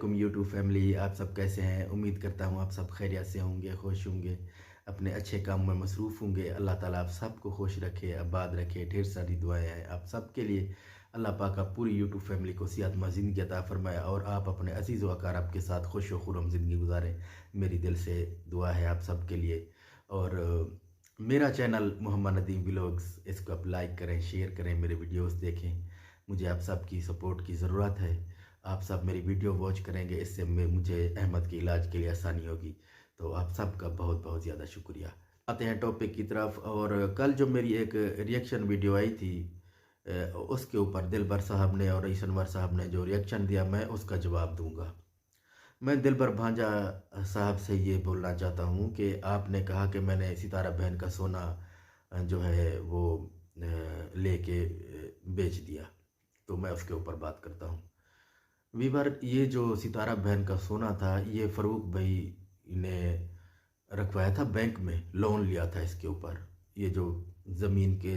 वालेकुम YouTube family. आप सब कैसे हैं? उम्मीद करता हूँ आप सब खैरियत से होंगे, खुश होंगे, अपने अच्छे काम में मसरूफ़ होंगे। अल्लाह ताला आप सबको खुश रखे, आबाद रखे। ढेर सारी दुआएं हैं आप सब के लिए। अल्लाह पाक आप पूरी यूट्यूब फैमिली को सेहतमंद ज़िंदगी अता फ़रमाए और आप अपने अज़ीज़ व अक़ारब के साथ खुश व खुर्रम ज़िंदगी गुजारें। मेरी दिल से दुआ है आप सब के लिए। और मेरा चैनल मोहम्मद नदीम व्लॉग्स, इसको आप लाइक करें, शेयर करें, मेरे वीडियोस देखें। मुझे आप सब की सपोर्ट की ज़रूरत है। आप सब मेरी वीडियो वॉच करेंगे, इससे मुझे अहमद के इलाज के लिए आसानी होगी। तो आप सबका बहुत बहुत ज़्यादा शुक्रिया। आते हैं टॉपिक की तरफ। और कल जो मेरी एक रिएक्शन वीडियो आई थी, उसके ऊपर दिलबर साहब ने और रईस अनवर साहब ने जो रिएक्शन दिया, मैं उसका जवाब दूंगा। मैं दिलबर भांजा साहब से ये बोलना चाहता हूँ कि आपने कहा कि मैंने सितारा बहन का सोना जो है वो लेके बेच दिया। तो मैं उसके ऊपर बात करता हूँ। वीवर, ये जो सितारा बहन का सोना था, ये फ़ारूक भाई ने रखवाया था बैंक में, लोन लिया था इसके ऊपर। ये जो ज़मीन के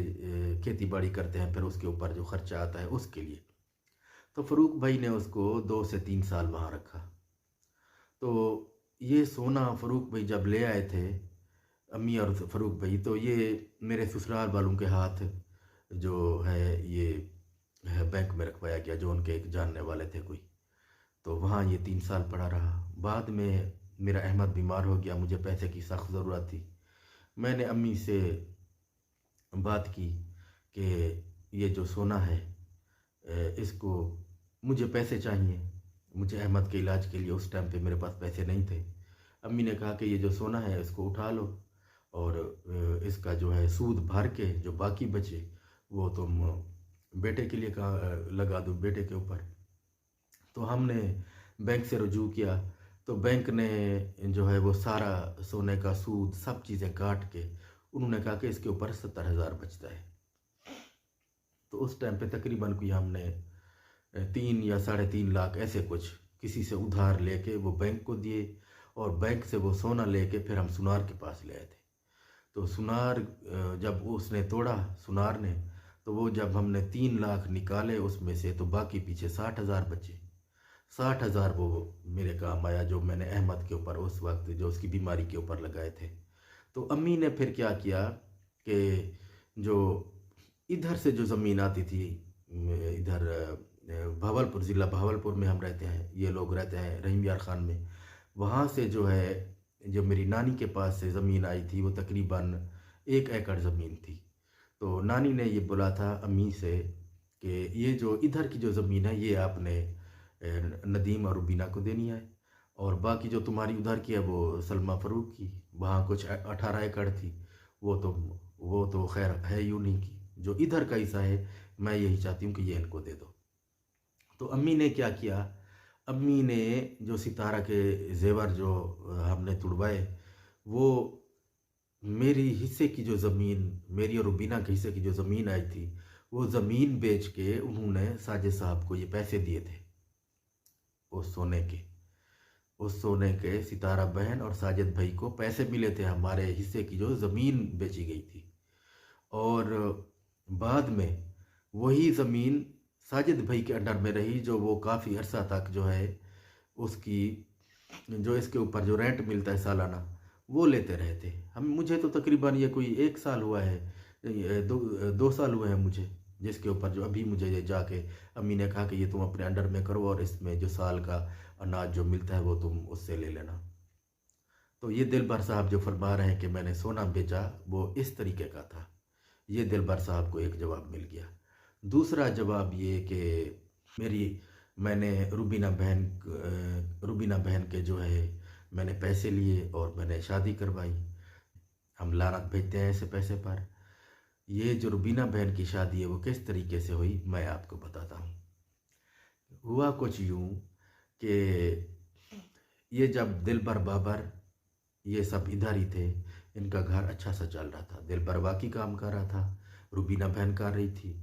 खेती बाड़ी करते हैं, फिर उसके ऊपर जो ख़र्चा आता है उसके लिए। तो फ़ारूक भाई ने उसको 2 से 3 साल वहाँ रखा। तो ये सोना फ़ारूक भाई जब ले आए थे, अम्मी और फ़ारूक भाई, तो ये मेरे ससुराल वालों के हाथ जो है ये बैंक में रखवाया गया, जो उनके एक जानने वाले थे कोई। तो वहाँ ये 3 साल पड़ा रहा। बाद में मेरा अहमद बीमार हो गया, मुझे पैसे की सख्त ज़रूरत थी। मैंने अम्मी से बात की कि ये जो सोना है इसको मुझे पैसे चाहिए, मुझे अहमद के इलाज के लिए। उस टाइम पे मेरे पास पैसे नहीं थे। अम्मी ने कहा कि ये जो सोना है इसको उठा लो और इसका जो है सूद भर के जो बाकी बचे वो तुम बेटे के लिए लगा दो, बेटे के ऊपर। तो हमने बैंक से रुजू किया। तो बैंक ने जो है वो सारा सोने का सूद सब चीज़ें काट के उन्होंने कहा कि इसके ऊपर 70,000 बचता है। तो उस टाइम पे तकरीबन कोई हमने 3 या 3.5 लाख ऐसे कुछ किसी से उधार लेके वो बैंक को दिए, और बैंक से वो सोना लेके फिर हम सुनार के पास ले आए थे। तो सुनार जब उसने तोड़ा, सुनार ने, तो वो जब हमने 3 लाख निकाले उसमें से, तो बाकी पीछे 60,000 बचे। 60,000 वो मेरे काम आया, जो मैंने अहमद के ऊपर उस वक्त जो उसकी बीमारी के ऊपर लगाए थे। तो अम्मी ने फिर क्या किया कि जो इधर से जो ज़मीन आती थी, इधर भावलपुर, ज़िला भावलपुर में हम रहते हैं, ये लोग रहते हैं रहीम यार ख़ान में। वहाँ से जो है, जो मेरी नानी के पास से ज़मीन आई थी, वो तकरीबन 1 एकड़ ज़मीन थी। तो नानी ने ये बोला था अम्मी से कि ये जो इधर की जो ज़मीन है ये आपने नदीम और रुबीना को देनी है, और बाकी जो तुम्हारी उधर की है वो सलमा फ़ारूक की, वहाँ कुछ 18 एकड़ थी, वो तो खैर है यूँ नहीं की। जो इधर का हिस्सा है मैं यही चाहती हूँ कि ये इनको दे दो। तो अम्मी ने क्या किया, अम्मी ने जो सितारा के जेवर जो हमने तुड़वाए, वो मेरी हिस्से की जो ज़मीन, मेरी और रुबीना के हिस्से की जो ज़मीन आई थी, वो ज़मीन बेच के उन्होंने साजिद साहब को ये पैसे दिए थे। उस सोने के सितारा बहन और साजिद भाई को पैसे मिले थे, हमारे हिस्से की जो ज़मीन बेची गई थी। और बाद में वही ज़मीन साजिद भाई के अंडर में रही, जो वो काफ़ी अरसा तक जो है उसकी जो इसके ऊपर जो रेंट मिलता है सालाना, वो लेते रहे थे। मुझे तो तकरीबन ये कोई 1 साल हुआ है, 2 साल हुए हैं मुझे, जिसके ऊपर जो अभी मुझे जाके अम्मी ने कहा कि ये तुम अपने अंडर में करो और इसमें जो साल का अनाज जो मिलता है वो तुम उससे ले लेना। तो ये दिलबर साहब जो फरमा रहे हैं कि मैंने सोना बेचा, वो इस तरीके का था। ये दिलबर साहब को एक जवाब मिल गया। दूसरा जवाब ये कि मैंने रुबीना बहन के जो है मैंने पैसे लिए और मैंने शादी करवाई। हम लानत भेजते हैं ऐसे पैसे पर। ये जो रुबीना बहन की शादी है वो किस तरीके से हुई, मैं आपको बताता हूँ। हुआ कुछ यूँ कि ये जब दिलबर बाबर ये सब इधर ही थे, इनका घर अच्छा सा चल रहा था। दिलबर वाकई काम कर रहा था, रुबीना बहन कर रही थी,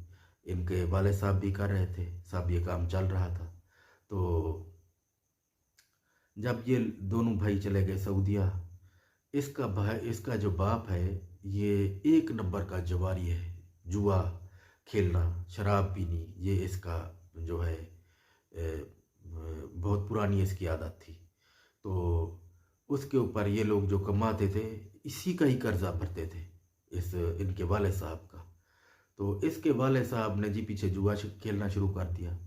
इनके वाले साहब भी कर रहे थे, सब ये काम चल रहा था। तो जब ये दोनों भाई चले गए सऊदिया, इसका जो बाप है ये 1 नंबर का जवारी है। जुआ खेलना, शराब पीनी, ये इसका जो है बहुत पुरानी इसकी आदत थी। तो उसके ऊपर ये लोग जो कमाते थे, इसी का ही कर्जा भरते थे, इस इनके वाले साहब का। तो इसके वाले साहब ने जी पीछे जुआ खेलना शुरू कर दिया,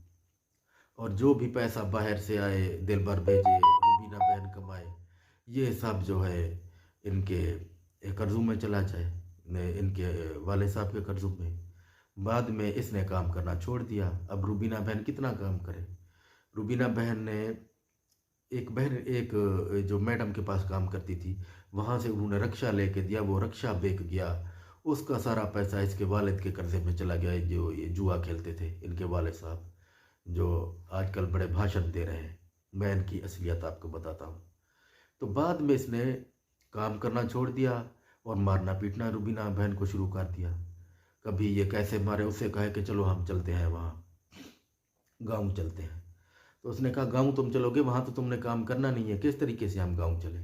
और जो भी पैसा बाहर से आए, दिलबर भेजे, रुबीना बहन कमाए, ये सब जो है इनके कर्जों में चला जाए, इनके वाले साहब के कर्जों में। बाद में इसने काम करना छोड़ दिया। अब रुबीना बहन कितना काम करे। रुबीना बहन ने एक जो मैडम के पास काम करती थी, वहाँ से उन्होंने रक्षा लेके दिया, वो रक्षा बेच गया। उसका सारा पैसा इसके वालिद के कर्जे में चला गया, जो ये जुआ खेलते थे इनके वालिद साहब, जो आजकल बड़े भाषण दे रहे हैं। मैं इनकी असलियत आपको बताता हूँ। तो बाद में इसने काम करना छोड़ दिया और मारना पीटना रुबीना बहन को शुरू कर दिया। कभी ये कैसे मारे, उसे कहे कि चलो हम चलते हैं वहाँ गाँव चलते हैं। तो उसने कहा गाँव तुम चलोगे, वहाँ तो तुमने काम करना नहीं है, किस तरीके से हम गाँव चले।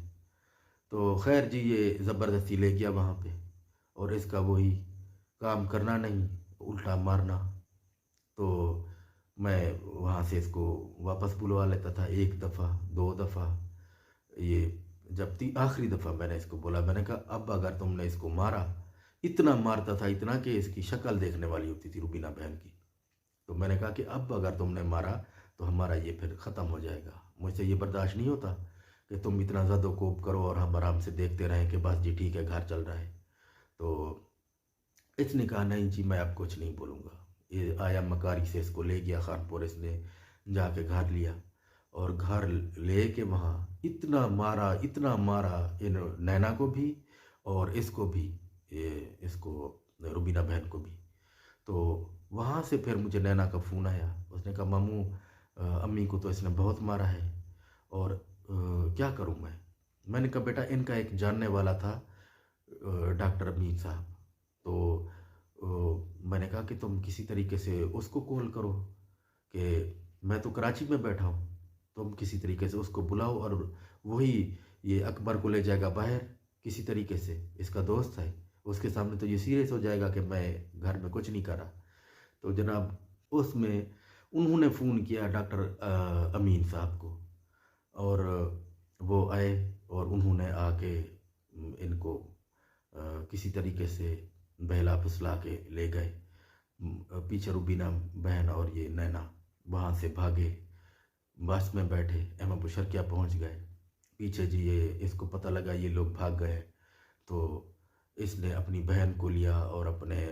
तो खैर जी, ये ज़बरदस्ती ले गया वहाँ पे, और इसका वही काम करना नहीं, उल्टा मारना। तो मैं वहाँ से इसको वापस बुलवा लेता था, एक दफ़ा, दो दफ़ा। ये जब आखिरी दफ़ा मैंने इसको बोला, मैंने कहा अब अगर तुमने इसको मारा, इतना मारता था, इतना कि इसकी शक्ल देखने वाली होती थी रुबीना बहन की। तो मैंने कहा कि अब अगर तुमने मारा तो हमारा ये फिर ख़त्म हो जाएगा। मुझसे ये बर्दाश्त नहीं होता कि तुम इतना ज़्यादा कोप करो और हम आराम से देखते रहें कि बस जी ठीक है, घर चल रहा है। तो इसने कहा नहीं जी, मैं अब कुछ नहीं बोलूँगा। ये आया मकारी से इसको ले गया खानपुर, इसने जाके घर लिया, और घर ले के वहाँ इतना मारा इन नैना को भी और इसको भी, इसको रुबीना बहन को भी। तो वहाँ से फिर मुझे नैना का फ़ोन आया। उसने कहा मामू, अम्मी को तो इसने बहुत मारा है, और क्या करूँ मैं। मैंने कहा बेटा, इनका एक जानने वाला था डॉक्टर अमीन साहब। तो मैंने कहा कि तुम किसी तरीके से उसको कॉल करो, कि मैं तो कराची में बैठा हूँ, तुम किसी तरीके से उसको बुलाओ, और वही ये अकबर को ले जाएगा बाहर किसी तरीके से, इसका दोस्त है, उसके सामने तो ये सीरियस हो जाएगा कि मैं घर में कुछ नहीं करा। तो जनाब उसमें उन्होंने फ़ोन किया डॉक्टर अमीन साहब को, और वो आए और उन्होंने आके इनको किसी तरीके से बहला फुसला के ले गए। पीछे रुबीना बहन और ये नैना वहाँ से भागे, बस में बैठे, अहमद बुशर क्या पहुँच गए। पीछे जी ये इसको पता लगा ये लोग भाग गए, तो इसने अपनी बहन को लिया और अपने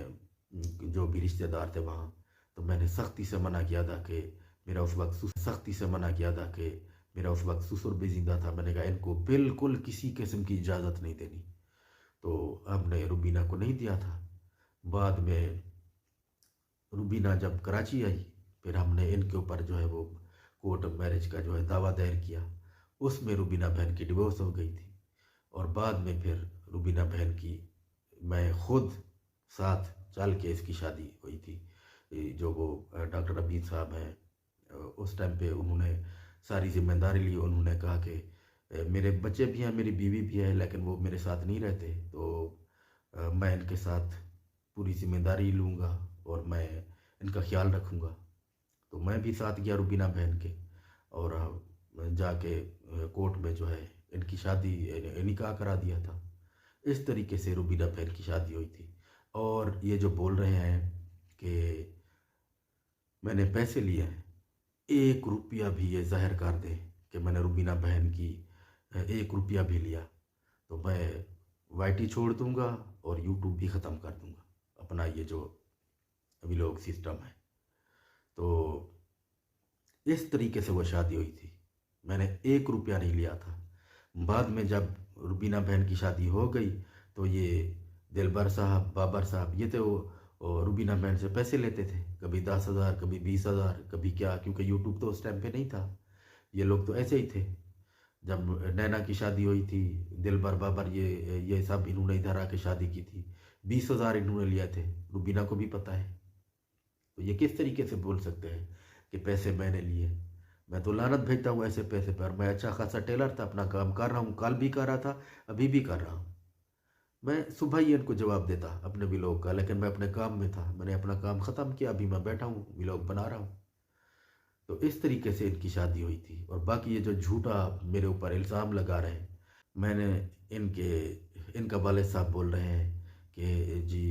जो भी रिश्तेदार थे वहाँ। तो मैंने सख्ती से मना किया था कि मेरा उस वक्त ससुर भी जिंदा था। मैंने कहा इनको बिल्कुल किसी किस्म की इजाज़त नहीं देनी। तो हमने रुबीना को नहीं दिया था। बाद में रुबीना जब कराची आई, फिर हमने इनके ऊपर जो है वो कोर्ट ऑफ मैरिज का जो है दावा दायर किया। उसमें रुबीना बहन की डिवोर्स हो गई थी, और बाद में फिर रुबीना बहन की मैं खुद साथ चल के इसकी शादी हुई थी। जो वो डॉक्टर अमीन साहब हैं, उस टाइम पे उन्होंने सारी जिम्मेदारी ली। उन्होंने कहा कि मेरे बच्चे भी हैं, मेरी बीवी भी है, लेकिन वो मेरे साथ नहीं रहते, तो मैं इनके साथ पूरी जिम्मेदारी लूँगा और मैं इनका ख्याल रखूँगा। तो मैं भी साथ गया रुबीना बहन के, और जाके कोर्ट में जो है इनकी शादी, निकाह करा दिया था। इस तरीके से रुबीना बहन की शादी हुई थी। और ये जो बोल रहे हैं कि मैंने पैसे लिए हैं, 1 रुपया भी ये ज़ाहिर कर दे कि मैंने रुबीना बहन की 1 रुपया भी लिया, तो मैं वाईटी छोड़ दूँगा और यूट्यूब भी ख़त्म कर दूँगा, अपना ये जो व्लॉग सिस्टम है। तो इस तरीके से वो शादी हुई थी। मैंने 1 रुपया नहीं लिया था। बाद में जब रुबीना बहन की शादी हो गई, तो ये दिलबर साहब, बाबर साहब, ये तो रुबीना बहन से पैसे लेते थे, कभी 10,000, कभी 20,000, कभी क्या, क्योंकि यूट्यूब तो उस टाइम पे नहीं था। ये लोग तो ऐसे ही थे। जब नैना की शादी हुई थी, दिलबर, बाबर, ये सब इन्होंने इधर आके शादी की थी। 20,000 इन्होंने लिए थे, रुबीना को भी पता है। तो ये किस तरीके से बोल सकते हैं कि पैसे मैंने लिए। मैं तो लानत भेजता हूँ ऐसे पैसे पर। मैं अच्छा खासा टेलर था, अपना काम कर रहा हूँ, कल भी कर रहा था, अभी भी कर रहा हूँ। मैं सुबह ही इनको जवाब देता अपने व्लॉग का, लेकिन मैं अपने काम में था। मैंने अपना काम ख़त्म किया, अभी मैं बैठा हूँ, व्लॉग बना रहा हूँ। तो इस तरीके से इनकी शादी हुई थी। और बाकी ये जो झूठा मेरे ऊपर इल्ज़ाम लगा रहे हैं, मैंने इनके इनका वालिद साहब बोल रहे हैं कि जी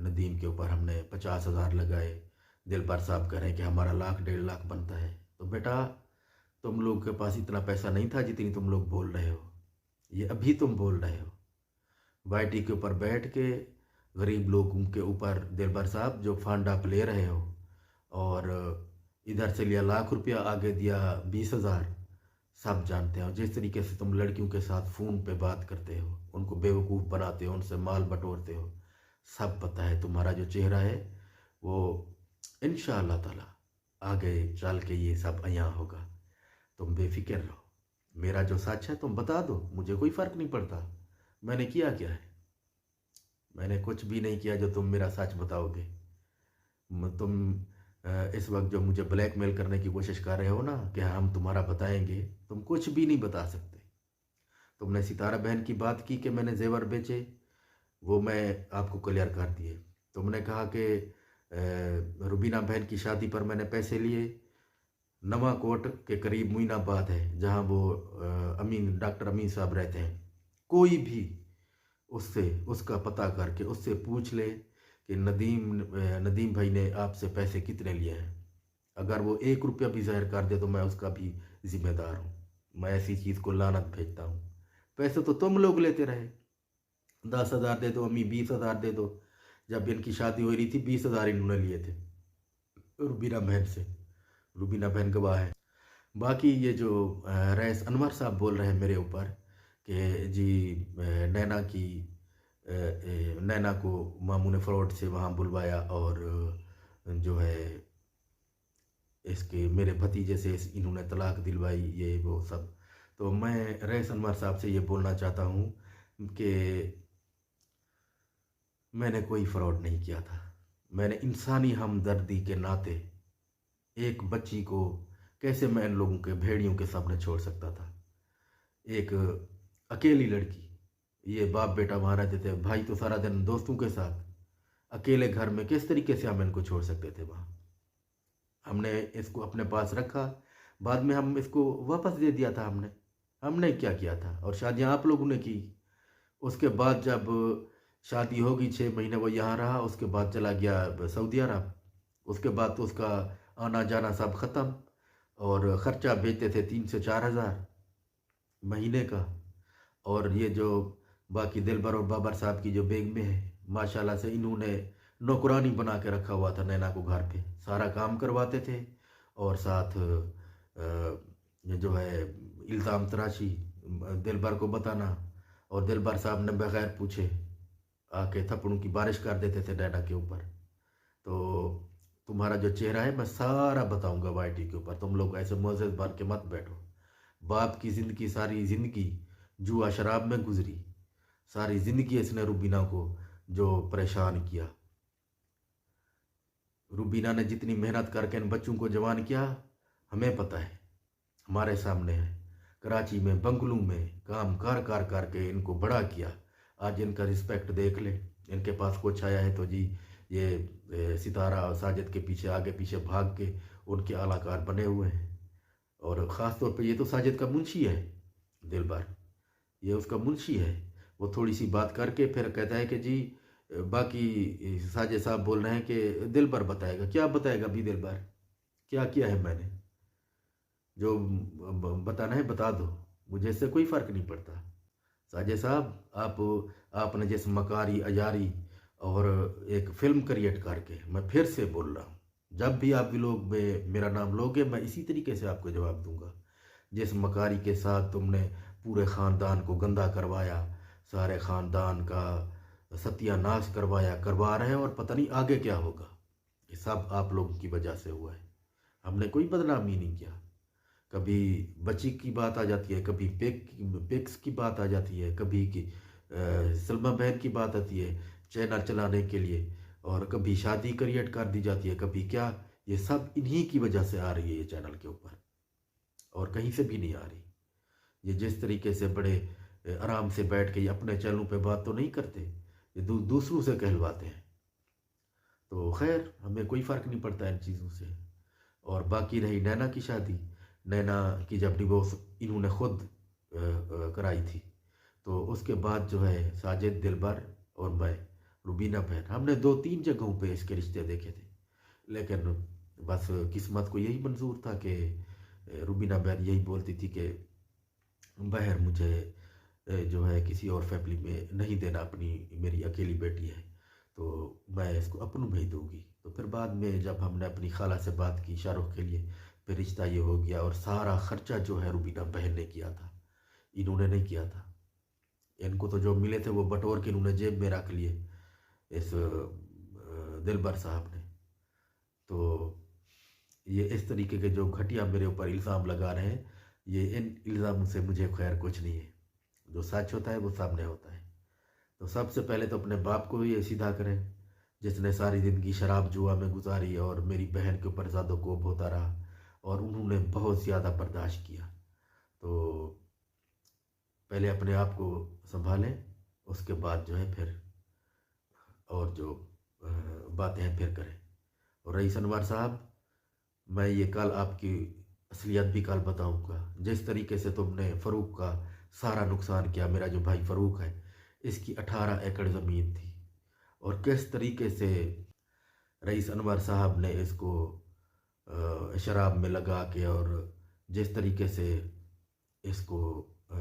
नदीम के ऊपर हमने 50,000 लगाए। दिलबर साहब कह रहे हैं कि हमारा लाख 1.5 लाख बनता है। तो बेटा, तुम लोग के पास इतना पैसा नहीं था जितनी तुम लोग बोल रहे हो। ये अभी तुम बोल रहे हो। वाईटी के ऊपर बैठ के गरीब लोगों के ऊपर दिलबर साहब जो फंड आप ले रहे हो, और इधर से लिया ₹1,00,000, आगे दिया 20,000। सब जानते हो जिस तरीके से तुम लड़कियों के साथ फ़ोन पे बात करते हो, उनको बेवकूफ़ बनाते हो, उनसे माल बटोरते हो। सब पता है तुम्हारा जो चेहरा है वो इंशाअल्लाह ताला आगे चल के ये सब अयां होगा। तुम बेफिक्र रहो। मेरा जो सच है तुम बता दो, मुझे कोई फ़र्क नहीं पड़ता। मैंने किया क्या है? मैंने कुछ भी नहीं किया जो तुम मेरा सच बताओगे। तुम इस वक्त जो मुझे ब्लैकमेल करने की कोशिश कर रहे हो ना कि हम तुम्हारा बताएंगे, तुम कुछ भी नहीं बता सकते। तुमने सितारा बहन की बात की कि मैंने जेवर बेचे, वो मैं आपको क्लियर कर दिए। तुमने कहा कि रुबीना बहन की शादी पर मैंने पैसे लिए। नवाकोट के करीब मोइनाबाद है जहाँ वो डॉक्टर अमीन साहब रहते हैं। कोई भी उससे उसका पता करके उससे पूछ ले कि नदीम भाई ने आपसे पैसे कितने लिए हैं। अगर वो 1 रुपया भी ज़ाहिर कर दे तो मैं उसका भी जिम्मेदार हूँ। मैं ऐसी चीज़ को लानत भेजता हूँ। पैसे तो तुम लोग लेते रहे। 10,000 दे दो अम्मी, 20,000 दे दो। जब इनकी शादी हो रही थी 20,000 इन्होंने लिए थे रुबीना बहन से। रुबीना बहन गवाह है। बाकी ये जो रईस अनवर साहब बोल रहे हैं मेरे ऊपर कि जी नैना को मामू ने फ्रॉड से वहाँ बुलवाया, और जो है इसके मेरे भतीजे से इन्होंने तलाक दिलवाई, ये वो सब। तो मैं रईस अनवर साहब से ये बोलना चाहता हूँ कि मैंने कोई फ्रॉड नहीं किया था। मैंने इंसानी हमदर्दी के नाते एक बच्ची को कैसे मैं इन लोगों के भेड़ियों के सामने छोड़ सकता था। एक अकेली लड़की, ये बाप बेटा वहाँ रहते थे, भाई तो सारा दिन दोस्तों के साथ, अकेले घर में किस तरीके से हम इनको छोड़ सकते थे वहाँ। हमने इसको अपने पास रखा, बाद में हम इसको वापस दे दिया था। हमने क्या किया था? और शादियाँ आप लोगों ने की। उसके बाद जब शादी होगी 6 महीने वो यहाँ रहा, उसके बाद चला गया सऊदी अरब। उसके बाद तो उसका आना जाना सब ख़त्म, और ख़र्चा भेजते थे 3 से 4 हज़ार महीने का। और ये जो बाकी दिलबर और बाबर साहब की जो बेगमें हैं, माशाल्लाह से इन्होंने नौकरानी बना के रखा हुआ था नैना को। घर पे सारा काम करवाते थे, और साथ ये जो है इल्ज़ाम तराशी दिलबर को बताना, और दिलबर साहब ने बगैर पूछे आके थप्पड़ों की बारिश कर देते थे नैना के ऊपर। तो तुम्हारा जो चेहरा है मैं सारा बताऊंगा वाईटी के ऊपर। तुम लोग ऐसे मोज़ेज़ बन के मत बैठो। बाप की ज़िंदगी, सारी ज़िंदगी जुआ शराब में गुजरी। सारी ज़िंदगी इसने रुबीना को जो परेशान किया। रुबीना ने जितनी मेहनत करके इन बच्चों को जवान किया, हमें पता है, हमारे सामने है। कराची में बंगलों में काम कर के इनको बड़ा किया। आज इनका रिस्पेक्ट देख ले। इनके पास कुछ आया है तो जी ये सितारा और साजिद के पीछे आगे पीछे भाग के उनके आलाकार बने हुए हैं। और ख़ास तौर पे ये तो साजिद का मुंशी है दिलबर, ये उसका मुंशी है। वो थोड़ी सी बात करके फिर कहता है कि जी बाकी साजिद साहब बोल रहे हैं कि दिलबर बताएगा। क्या बताएगा भी दिलबर? क्या किया है मैंने? जो बताना है बता दो, मुझे इससे कोई फ़र्क नहीं पड़ता। साजिद साहब, आपने जैसे मकारी अजारी और एक फ़िल्म क्रिएट करके, मैं फिर से बोल रहा हूँ, जब भी आप लोग मेरा नाम लोगे मैं इसी तरीके से आपको जवाब दूंगा। जिस मकारी के साथ तुमने पूरे ख़ानदान को गंदा करवाया, सारे ख़ानदान का सत्यानाश करवा रहे हैं, और पता नहीं आगे क्या होगा। ये सब आप लोगों की वजह से हुआ है। हमने कोई बदनामी नहीं किया। कभी बच्ची की बात आ जाती है, कभी पिक्स की बात आ जाती है, कभी की सलमा बहन की बात आती है चैनल चलाने के लिए, और कभी शादी क्रिएट कर दी जाती है, कभी क्या। ये सब इन्हीं की वजह से आ रही है ये चैनल के ऊपर, और कहीं से भी नहीं आ रही। ये जिस तरीके से बड़े आराम से बैठ के ये अपने चैनलों पे बात तो नहीं करते, ये दूसरों से कहलवाते हैं। तो खैर, हमें कोई फ़र्क नहीं पड़ता इन चीज़ों से। और बाकी रही नैना की शादी, नैना की जब डिवोर्स इन्होंने खुद कराई थी, तो उसके बाद जो है साजिद, दिलबर और मैं, रुबीना बहन, हमने 2-3 जगहों पे इसके रिश्ते देखे थे। लेकिन बस किस्मत को यही मंजूर था कि रुबीना बहन यही बोलती थी कि बहर मुझे जो है किसी और फैमिली में नहीं देना, अपनी मेरी अकेली बेटी है तो मैं इसको अपनों में ही दूंगी। तो फिर बाद में जब हमने अपनी खाला से बात की शाहरुख के लिए, फिर रिश्ता ये हो गया और सारा खर्चा जो है रुबीना बहन ने किया था, इन्होंने नहीं किया था। इनको तो जो मिले थे वो बटोर के इन्होंने जेब में रख लिए इस दिलबर साहब ने। तो ये इस तरीके के जो घटिया मेरे ऊपर इल्ज़ाम लगा रहे हैं, ये इन इल्ज़ामों से मुझे खैर कुछ नहीं है। जो सच होता है वो सामने होता है। तो सबसे पहले तो अपने बाप को ये सीधा करें, जिसने सारी ज़िंदगी शराब जुआ में गुजारी और मेरी बहन के ऊपर ज़्यादा कोप होता रहा और उन्होंने बहुत ज़्यादा बर्दाश्त किया। तो पहले अपने आप को संभालें, उसके बाद जो है फिर और जो बातें हैं फिर करें। और रईस अनवर साहब, मैं ये कल आपकी असलियत भी कल बताऊंगा। जिस तरीके से तुमने फ़रूक का सारा नुकसान किया, मेरा जो भाई फ़रूक है इसकी 18 एकड़ ज़मीन थी और किस तरीके से रईस अनवर साहब ने इसको शराब में लगा के और जिस तरीके से इसको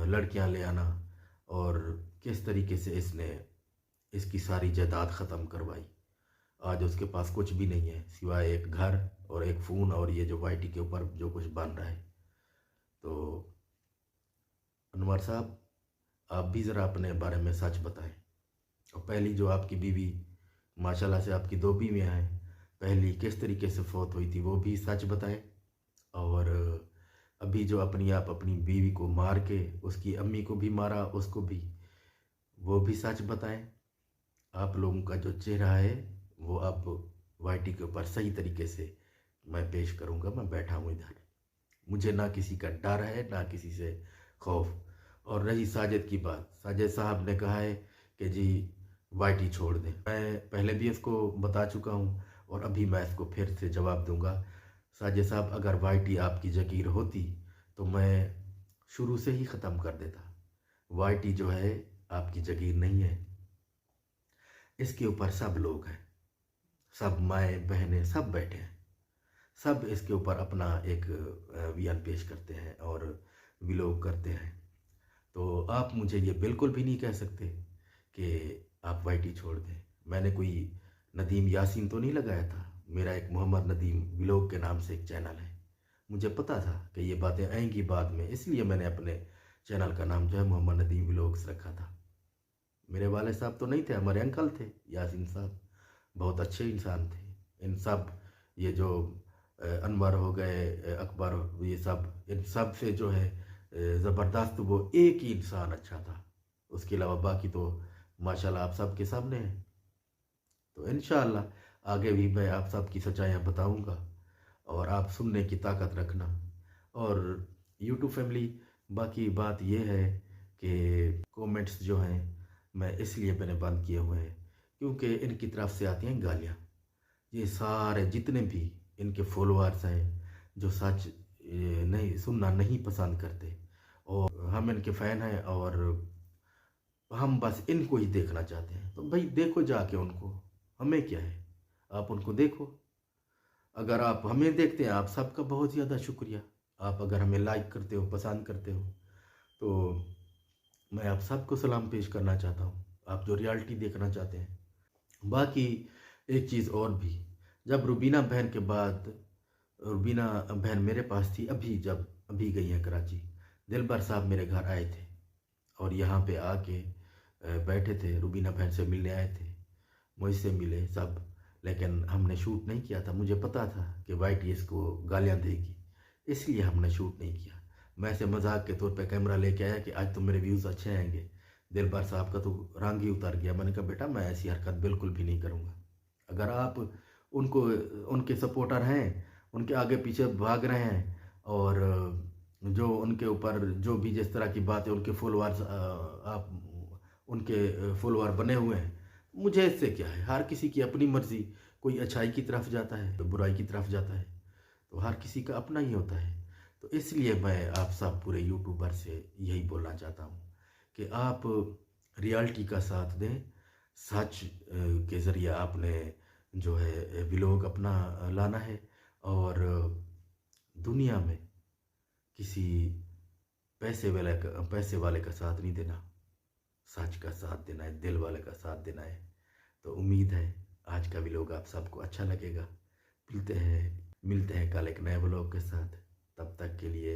लड़कियां ले आना और किस तरीके से इसने इसकी सारी जायदाद ख़त्म करवाई। आज उसके पास कुछ भी नहीं है सिवाय एक घर और एक फ़ोन और ये जो वाईटी के ऊपर जो कुछ बन रहा है। तो अनवर साहब, आप भी ज़रा अपने बारे में सच बताएं। और पहली जो आपकी बीवी, माशाल्लाह से आपकी 2 बीवियाँ हैं, पहली किस तरीके से फौत हुई थी वो भी सच बताएं। और अभी जो अपनी बीवी को मार के उसकी अम्मी को भी मारा, उसको भी, वो भी सच बताएं। आप लोगों का जो चेहरा है वो अब वाईटी के ऊपर सही तरीके से मैं पेश करूंगा। मैं बैठा हूँ इधर, मुझे ना किसी का डर है ना किसी से खौफ। और रही साजिद की बात, साजिद साहब ने कहा है कि जी वाईटी छोड़ दें। मैं पहले भी इसको बता चुका हूँ और अभी मैं इसको फिर से जवाब दूंगा। साजिद साहब, अगर वाईटी आपकी जागीर होती तो मैं शुरू से ही ख़त्म कर देता। वाईटी जो है आपकी जागीर नहीं है, इसके ऊपर सब लोग हैं, सब माएँ बहनें सब बैठे हैं, सब इसके ऊपर अपना एक बयान पेश करते हैं और विलोक करते हैं। तो आप मुझे ये बिल्कुल भी नहीं कह सकते कि आप वाईटी छोड़ दें। मैंने कोई नदीम यासीन तो नहीं लगाया था। मेरा एक मोहम्मद नदीम व्लॉग के नाम से एक चैनल है। मुझे पता था कि ये बातें आएंगी बाद में, इसलिए मैंने अपने चैनल का नाम जो है मोहम्मद नदीम व्लॉग्स रखा था। मेरे वाले साहब तो नहीं थे, हमारे अंकल थे यासीन साहब, बहुत अच्छे इंसान थे। इन सब ये जो अनवर हो गए, अकबर, ये सब, इन सब से जो है ज़बरदस्त वो एक ही इंसान अच्छा था। उसके अलावा बाकी तो माशाल्लाह आप सब के सामने हैं। तो इंशाअल्लाह आगे भी मैं आप सब की सच्चाइयाँ बताऊंगा और आप सुनने की ताकत रखना। और यूट्यूब फैमिली, बाकी बात यह है कि कमेंट्स जो हैं मैं इसलिए मैंने बंद किए हुए हैं क्योंकि इनकी तरफ से आती हैं गालियाँ। ये सारे जितने भी इनके फॉलोअर्स हैं जो सच नहीं सुनना नहीं पसंद करते, और हम इनके फ़ैन हैं और हम बस इनको ही देखना चाहते हैं। तो भाई देखो जाके उनको, हमें क्या है, आप उनको देखो। अगर आप हमें देखते हैं, आप सबका बहुत ज़्यादा शुक्रिया। आप अगर हमें लाइक करते हो, पसंद करते हो, तो मैं आप सबको सलाम पेश करना चाहता हूँ, आप जो रियलिटी देखना चाहते हैं। बाकी एक चीज़ और भी, जब रुबीना बहन के बाद, रुबीना बहन मेरे पास थी, अभी गई हैं कराची, दिलबर साहब मेरे घर आए थे और यहाँ पे आके बैठे थे, रुबीना बहन से मिलने आए थे, मुझसे मिले सब। लेकिन हमने शूट नहीं किया था, मुझे पता था कि वाईटी इसको गालियाँ देगी, इसलिए हमने शूट नहीं किया। मैं ऐसे मजाक के तौर पे कैमरा लेके आया कि आज तो मेरे व्यूज़ अच्छे आएंगे। दिलबर साहब का तो रंग ही उतर गया। मैंने कहा बेटा मैं ऐसी हरकत बिल्कुल भी नहीं करूँगा। अगर आप उनको, उनके सपोर्टर हैं, उनके आगे पीछे भाग रहे हैं और जो उनके ऊपर जो भी जिस तरह की बात है, उनके फॉलोअर्स, आप उनके फॉलोअर बने हुए हैं, मुझे इससे क्या है। हर किसी की अपनी मर्जी, कोई अच्छाई की तरफ जाता है तो बुराई की तरफ जाता है। तो तो हर किसी का अपना ही होता है। तो इसलिए मैं आप सब पूरे यूट्यूबर से यही बोलना चाहता हूँ कि आप रियलिटी का साथ दें। सच के ज़रिए आपने जो है व्लॉग अपना लाना है, और दुनिया में किसी पैसे वाले का साथ नहीं देना, सच का साथ देना है, दिल वाले का साथ देना है। तो उम्मीद है आज का व्लॉग आप सबको अच्छा लगेगा। मिलते हैं कल एक नए व्लॉग के साथ। तब तक के लिए